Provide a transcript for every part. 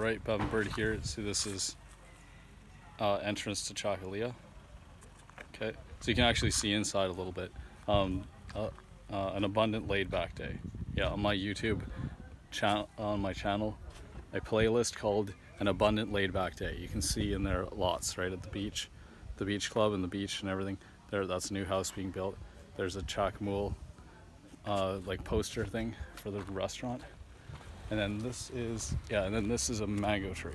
Alright, Bevan Bird here. So this is entrance to Chakalia. Okay, so you can actually see inside a little bit. An abundant laid-back day. Yeah, on my YouTube channel, a playlist called An Abundant Laid-Back Day. You can see in there lots, right at the beach club and the beach and everything. That's a new house being built. There's a Chakmool like poster thing for the restaurant. And then this is a mango tree.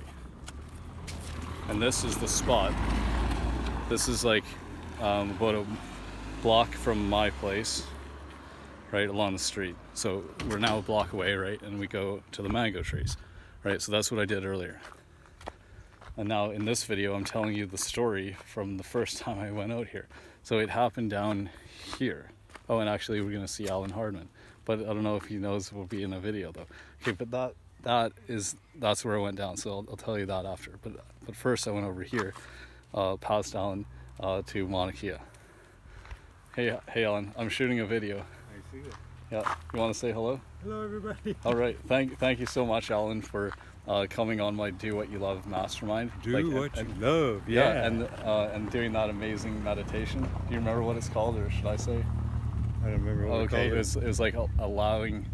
And this is the spot. This is like about a block from my place, right along the street. So we're now a block away, right? And we go to the mango trees, right? So that's what I did earlier. And now in this video, I'm telling you the story from the first time I went out here. So it happened down here. Oh, and actually we're gonna see Allan Hardman. But I don't know if he knows we'll be in a video though. Okay, but that's where I went down. So I'll tell you that after. But first I went over here, past Allan, to Mauna Kea. Hey Allan, I'm shooting a video. I see it. Yeah, you want to say hello? Hello everybody. All right, thank you so much, Allan, for coming on my Do What You Love mastermind. Do what you love, yeah. And doing that amazing meditation. Do you remember what it's called, or should I say? I don't remember what it was like allowing.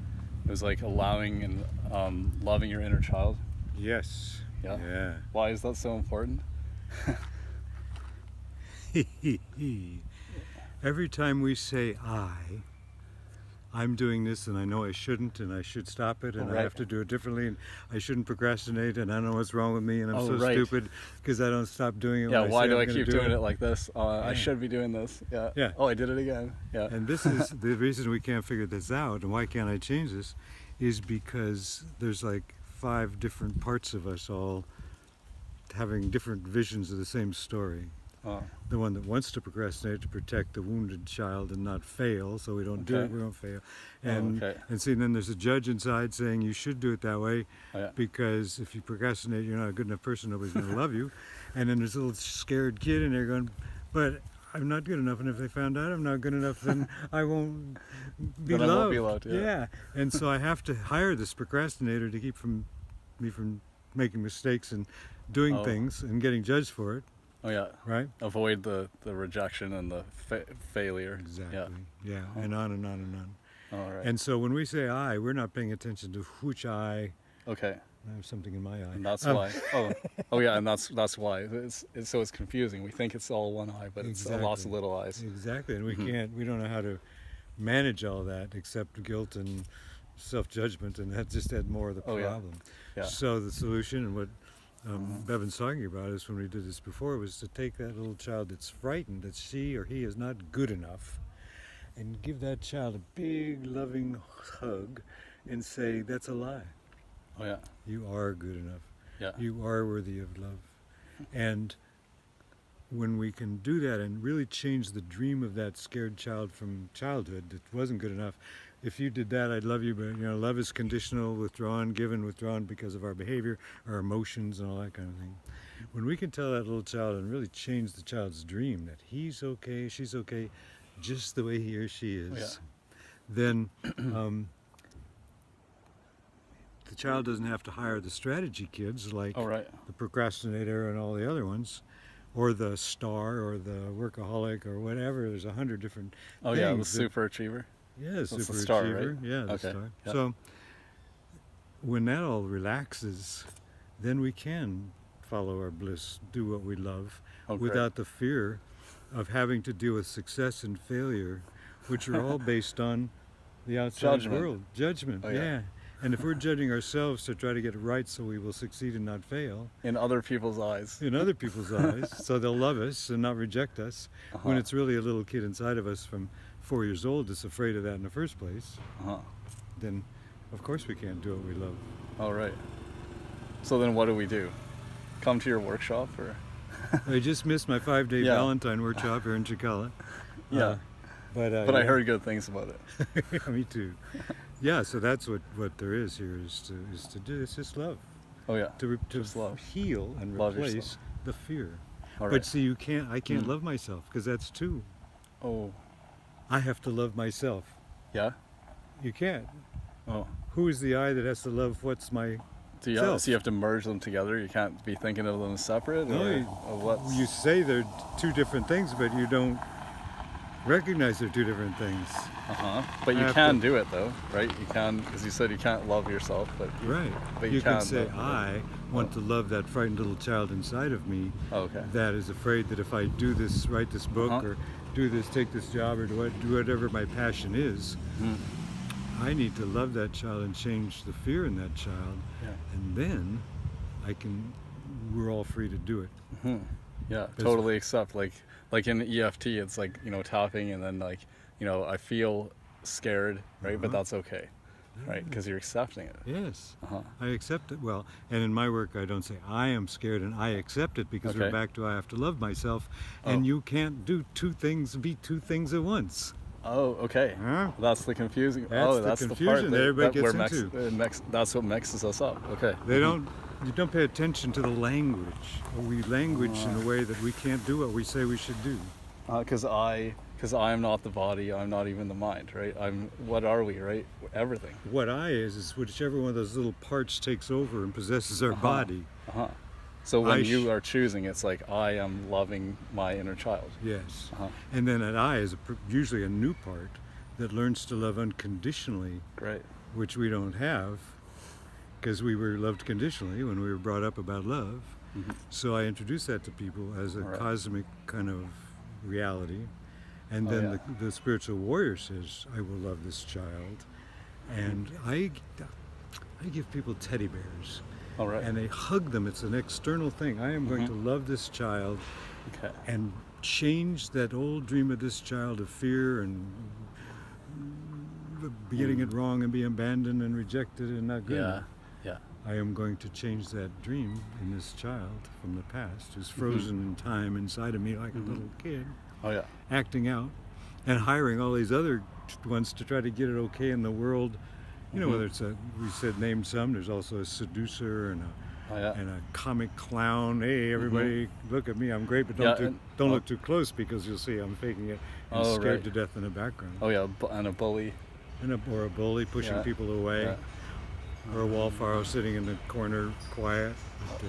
It was like allowing and loving your inner child. Yes. Yeah. Why is that so important? Every time we say I'm doing this and I know I shouldn't and I should stop it and I have to do it differently and I shouldn't procrastinate and I know what's wrong with me and I'm stupid because I don't stop doing it. Yeah, why do I keep doing it like this? I should be doing this. Yeah. Oh, I did it again. Yeah. And this is the reason we can't figure this out and why can't I change this is because there's like 5 different parts of us all having different visions of the same story. The one that wants to procrastinate to protect the wounded child and not fail, so we don't do it, we don't fail. And see, then there's a judge inside saying you should do it that way because if you procrastinate, you're not a good enough person, nobody's going to love you. And then there's a little scared kid in there going, but I'm not good enough, and if they found out I'm not good enough, then I won't be loved. I won't be loved, yeah. And so I have to hire this procrastinator to keep me from making mistakes and doing things and getting judged for it. Oh yeah, right. Avoid the rejection and the failure. Exactly. Yeah, and on and on and on. All right. And so when we say I, we're not paying attention to which eye. Okay. I have something in my eye. And that's why. Oh yeah, and that's why. It's confusing. We think it's all one eye, but it's lots of little eyes. Exactly, and we don't know how to manage all that except guilt and self-judgment, and that just adds more of the problem. Yeah. So the solution and what Bevan's talking about is when we did this before was to take that little child that's frightened that she or he is not good enough and give that child a big loving hug and say that's a lie. Oh yeah. You are good enough. Yeah. You are worthy of love. And when we can do that and really change the dream of that scared child from childhood that wasn't good enough, if you did that, I'd love you, but love is conditional, withdrawn, given, withdrawn because of our behavior, our emotions, and all that kind of thing. When we can tell that little child and really change the child's dream that he's okay, she's okay, just the way he or she is, then the child doesn't have to hire the strategy kids like the procrastinator and all the other ones, or the star, or the workaholic, or whatever. There's 100 different things. Yeah, the super achiever. Yeah, super the star, achiever. right? Yeah, the star. Yep. So when that all relaxes, then we can follow our bliss, do what we love, without the fear of having to deal with success and failure, which are all based on the outside world. Judgment. Yeah. And if we're judging ourselves to try to get it right so we will succeed and not fail. In other people's eyes. In other people's eyes. So they'll love us and not reject us. When it's really a little kid inside of us from 4 years old that's afraid of that in the first place. Then of course we can't do what we love. All right. So then what do we do? Come to your workshop, or? I just missed my 5-day Valentine workshop here in Chikala. But I heard good things about it. Me too. Yeah, so that's what there is here is to do. It's just love. Oh yeah. To love. Heal and replace the fear. But see, I can't love myself because that's 2. Oh. I have to love myself. Yeah. You can't. Oh. Who is the I that has to love what's my self. So you have to merge them together. You can't be thinking of them separate. No, or, you- or what's... You say they're two different things, but you don't recognize they're two different things. But you have can to- do it though, right? You can, as you said, you can't love yourself, but Right. But you can can say, love- I want to love that frightened little child inside of me Okay. that is afraid that if I do this, write this book, or do this, take this job, or do whatever my passion is, I need to love that child and change the fear in that child. Yeah. And then we're all free to do it. Yeah, totally accept. Like in EFT, it's like, tapping, and then like, I feel scared, right? But that's okay, right? Because you're accepting it. Yes, I accept it. Well, and in my work, I don't say I am scared and I accept it, because we're Okay. back to I have to love myself, and you can't do be two things at once. Oh, okay. Huh? That's the confusing. That's the confusion that everybody gets into. That's what mixes us up. Okay. You don't pay attention to the language, or we language in a way that we can't do what we say we should do. Because I'm not the body. I'm not even the mind, right? What are we, right? Everything. What I is whichever one of those little parts takes over and possesses our body. So when you are choosing, it's like I am loving my inner child. Yes. And then an I is usually a new part that learns to love unconditionally, Great. which we don't have, because we were loved conditionally when we were brought up about love. So I introduce that to people as a cosmic kind of reality. And then the spiritual warrior says, I will love this child. And I give people teddy bears. All right. And they hug them. It's an external thing. I am going to love this child and change that old dream of this child of fear and getting it wrong and being abandoned and rejected and not good enough. Yeah. I am going to change that dream in this child from the past, who's frozen in time inside of me like a little kid, Oh yeah. acting out, and hiring all these other ones to try to get it okay in the world. Whether it's we said name some, there's also a seducer and a comic clown. Hey, everybody, look at me, I'm great, but don't look too close, because you'll see I'm faking it and scared to death in the background. Oh yeah, and a bully. Or a bully pushing people away. Yeah. Or a wallflower sitting in the corner, quiet.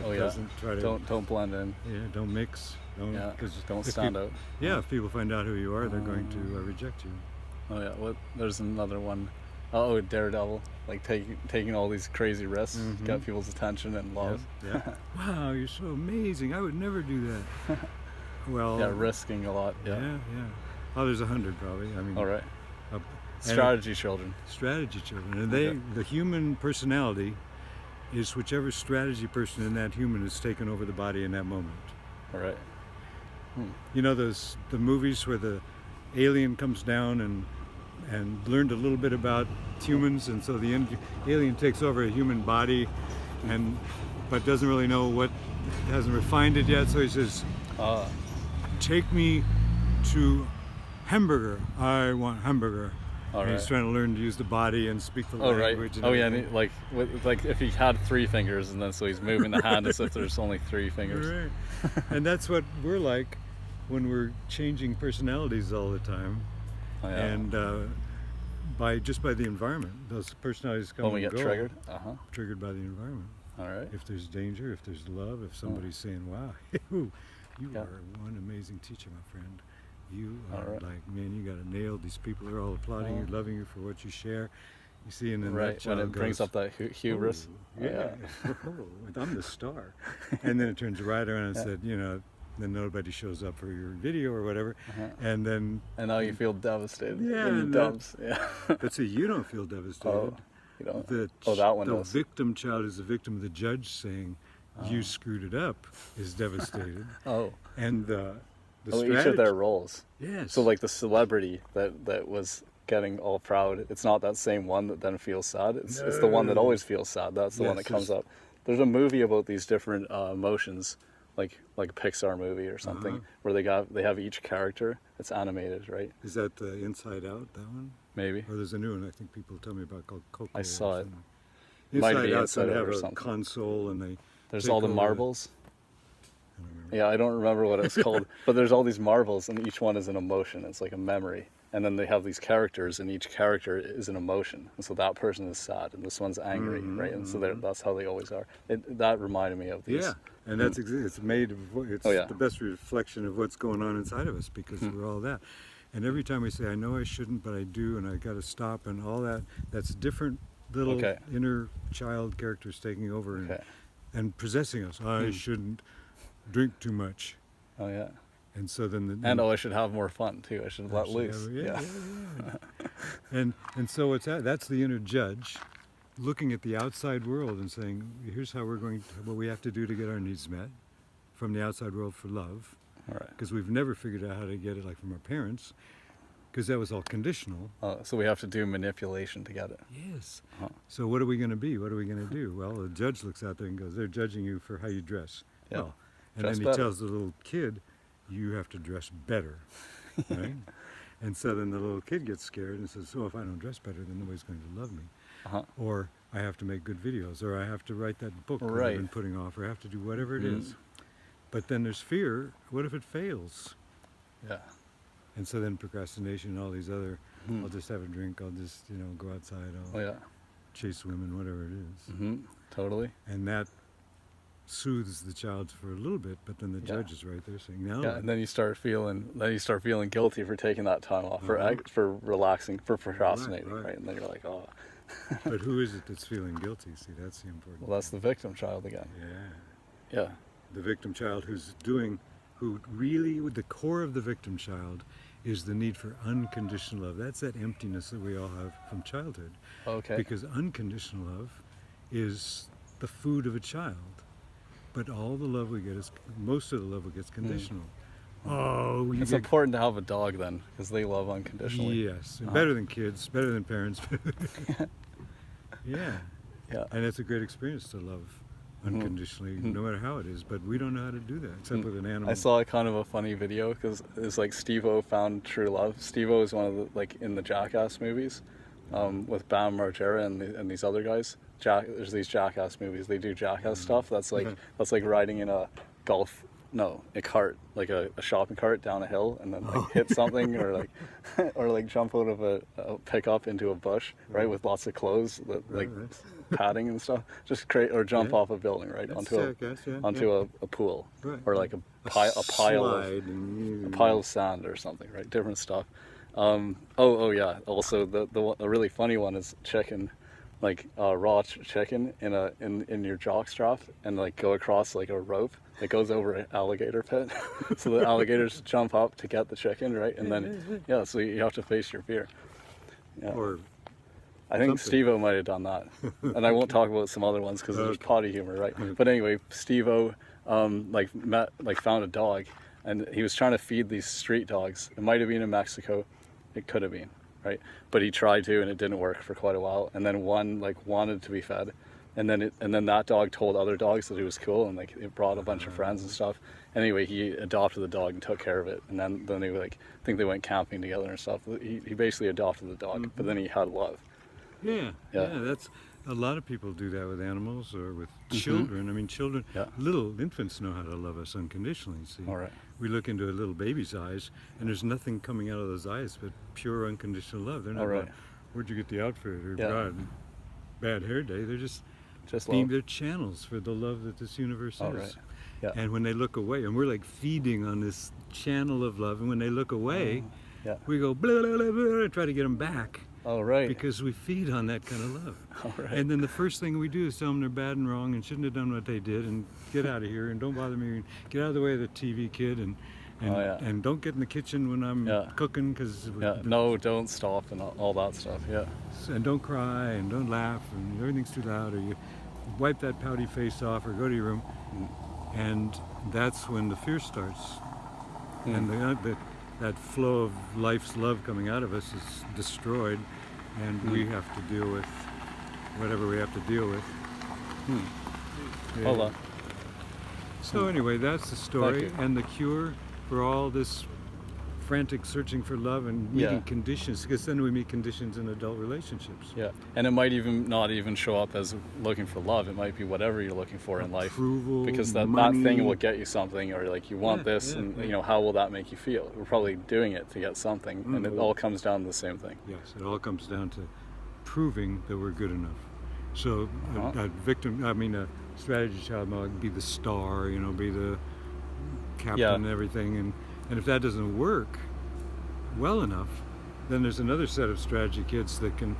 Doesn't try to. Don't blend in. Yeah, don't mix. Don't stand out. Yeah, if people find out who you are, they're going to reject you. Oh yeah. There's another one. Oh, Daredevil, like taking all these crazy risks, get people's attention and love. Yeah. Wow, you're so amazing. I would never do that. Well. Yeah, risking a lot. Yeah. Oh, there's 100 probably. I mean. All right. Strategy children. Strategy children, and the human personality is whichever strategy person in that human has taken over the body in that moment. All right. The movies where the alien comes down and learned a little bit about humans, and so the alien takes over a human body, but doesn't really know hasn't refined it yet. So he says, "Take me to hamburger. I want hamburger." And he's trying to learn to use the body and speak the language. Right. And like if he had 3 fingers, and then so he's moving the hand as if there's only 3 fingers. Right. And that's what we're like when we're changing personalities all the time. Oh, yeah. And by the environment, those personalities come when we and get go, triggered. Triggered by the environment. All right. If there's danger, if there's love, if somebody's saying, "Wow, you are one amazing teacher, my friend. You are man, you got it nailed. These people are all applauding you, loving you for what you share." You see, and then that child when it brings up that hubris. I'm the star. And then it turns right around and said, then nobody shows up for your video or whatever, and now you feel devastated. Yeah, when you dumps. But see, you don't feel devastated. You don't. That one does. The victim child is the victim. The judge saying, "You screwed it up," is devastated. And each of their roles. Yes. So like the celebrity that was getting all proud, it's not that same one that then feels sad. It's the one that always feels sad. That's the one that comes up. There's a movie about these different emotions, like a Pixar movie or something, where they have each character. It's animated, right? Is that Inside Out? That one? Maybe. Or there's a new one I think people tell me about called Coco. I saw it. Inside Out, so they have a console and there's all the marbles. I don't remember what it's called, but there's all these marbles, and each one is an emotion. It's like a memory, and then they have these characters, and each character is an emotion. And so that person is sad, and this one's angry, right? And so that's how they always are. That reminded me of these. Yeah, and that's it's made of it's Oh, yeah. the best reflection of what's going on inside of us because we're all that. And every time we say, I know I shouldn't, but I do, and I got to stop, and all that, that's different little Okay. inner child characters taking over Okay. and possessing us. I shouldn't drink too much. Oh yeah. And so then And I should have more fun too. I should let loose. Yeah. And so it's that's the inner judge looking at the outside world and saying, here's how what we have to do to get our needs met from the outside world for love. All right. Because we've never figured out how to get it like from our parents, because that was all conditional. So we have to do manipulation to get it. Yes. So what are we going to be? What are we going to do? Well, the judge looks out there and goes, they're judging you for how you dress. Yeah. Well, and Dress then he better. tells the little kid, you have to dress better. Right? And so then the little kid gets scared and says, so if I don't dress better, then nobody's going to love me. Or I have to make good videos, or I have to write that book that I've Right. been putting off, or I have to do whatever it is. But then there's fear. What if it fails? Yeah. And so then procrastination, all these other, I'll just have a drink, I'll just, go outside, Oh I'll yeah. chase women, whatever it is. Mm-hmm. Totally. And that soothes the child for a little bit, but then the judge is right there saying, no. Yeah, and then you start feeling guilty for taking that time off, for relaxing, for procrastinating, right? And then you're like, oh. But who is it that's feeling guilty? See, that's the important Well, that's the victim child again. Yeah. Yeah. The victim child who really, with the core of the victim child, is the need for unconditional love. That's that emptiness that we all have from childhood. Okay. Because unconditional love is the food of a child. But all the love we get most of the love we get is conditional. Oh, It's important to have a dog then, because they love unconditionally. Yes, better than kids, better than parents. Yeah. Yeah. And it's a great experience to love unconditionally, no matter how it is. But we don't know how to do that, except with an animal. I saw kind of a funny video because it's like Steve-O found true love. Steve-O is one of the, like, in the Jackass movies, with Bam Margera and these other guys. There's these Jackass movies. They do Jackass stuff. That's like riding in a cart, like a shopping cart down a hill, and then like hit something or like jump out of a pickup into a bush, right, with lots of clothes, padding and stuff. Just jump off a building, right, onto a pool, or like a pile of sand or something, right? Different stuff. Yeah. Also, the really funny one is chicken. Like raw chicken in your jock strap, and like go across like a rope that goes over an alligator pit, so the alligators jump up to get the chicken, right? And then so you have to face your fear. Yeah. Or I think something. Steve-O might have done that, and I won't talk about some other ones because there's potty humor, right? But anyway, Steve-O found a dog, and he was trying to feed these street dogs. It might have been in Mexico, it could have been. Right, but he tried to, and it didn't work for quite a while. And then one wanted to be fed, and then that dog told other dogs that it was cool, and like it brought a bunch of friends and stuff. Anyway, he adopted the dog and took care of it, and then they I think they went camping together and stuff. He basically adopted the dog, but then he had love. Yeah, that's a lot of people do that with animals or with children. I mean, children, little infants know how to love us unconditionally. See, All right. We look into a little baby's eyes, and there's nothing coming out of those eyes but pure unconditional love. They're not going, where'd you get the outfit? Or God, bad hair day. They're just love. they're channels for the love that this universe is. Right. Yeah. And when they look away, and we're like feeding on this channel of love, and when they look away, we go blah, blah, blah, blah, and try to get them back. Oh, right. Because we feed on that kind of love. All right. And then the first thing we do is tell them they're bad and wrong and shouldn't have done what they did and get out of here and don't bother me. Get out of the way of the TV kid and don't get in the kitchen when I'm cooking because no, don't stop and all that stuff. Yeah. And don't cry and don't laugh and everything's too loud, or you wipe that pouty face off or go to your room. And that's when the fear starts. And that flow of life's love coming out of us is destroyed, and we have to deal with whatever we have to deal with. Hold on. So anyway, that's the story, and the cure for all this frantic searching for love and meeting conditions, because then we meet conditions in adult relationships. Yeah, and it might even not even show up as looking for love. It might be whatever you're looking for in life, Approval, because that money. thing will get you something, or like you want this, and you know, how will that make you feel? We're probably doing it to get something, and it all comes down to the same thing. Yes, it all comes down to proving that we're good enough. So a strategy child might be the star, you know, be the captain and everything, and if that doesn't work well enough, then there's another set of strategy kids that can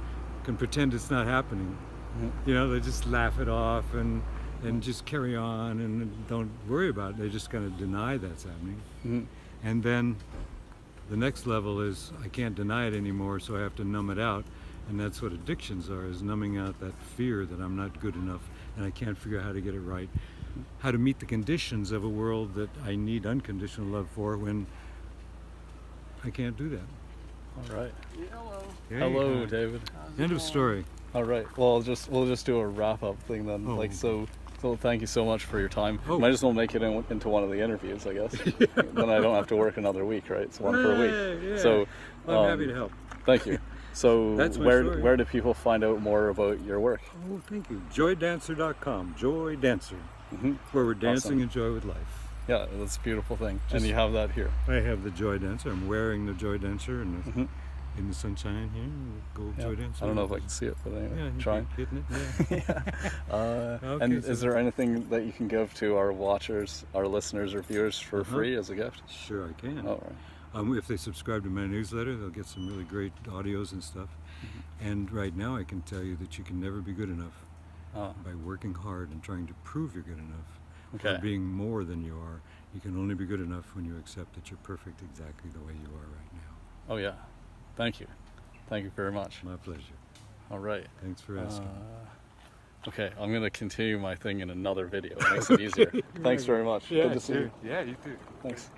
pretend it's not happening. You know, they just laugh it off and just carry on and don't worry about it. They just kind of deny that's happening. And then the next level is, I can't deny it anymore, so I have to numb it out. And that's what addictions are, is numbing out that fear that I'm not good enough and I can't figure out how to get it right. How to meet the conditions of a world that I need unconditional love for when I can't do that. All right. Hello. Hello, David. End of story. All right. Well, we'll just do a wrap up thing then. Oh. Like so. So thank you so much for your time. Oh. Might as well make it into one of the interviews, I guess. Then I don't have to work another week, right? It's one per week. Yeah. So I'm happy to help. Thank you. So That's my where story. do people find out more about your work? Oh, thank you. Joydancer.com. Joy Dancer. Where we're dancing in joy with life. Yeah, that's a beautiful thing. And you have that here. I have the Joy Dancer. I'm wearing the Joy Dancer in the sunshine here. Gold Joy Dancer. I don't know if I can see it, but anyway, trying. Hitting it. Yeah. And is there anything that you can give to our watchers, our listeners or viewers for free as a gift? Sure, I can. All right. If they subscribe to my newsletter, they'll get some really great audios and stuff. And right now I can tell you that you can never be good enough by working hard and trying to prove you're good enough. Or being more than you are. You can only be good enough when you accept that you're perfect exactly the way you are right now. Oh yeah. Thank you. Thank you very much. My pleasure. All right. Thanks for asking. Okay, I'm going to continue my thing in another video. It makes it easier. Thanks very much. Good to see you. Yeah, you too. Thanks.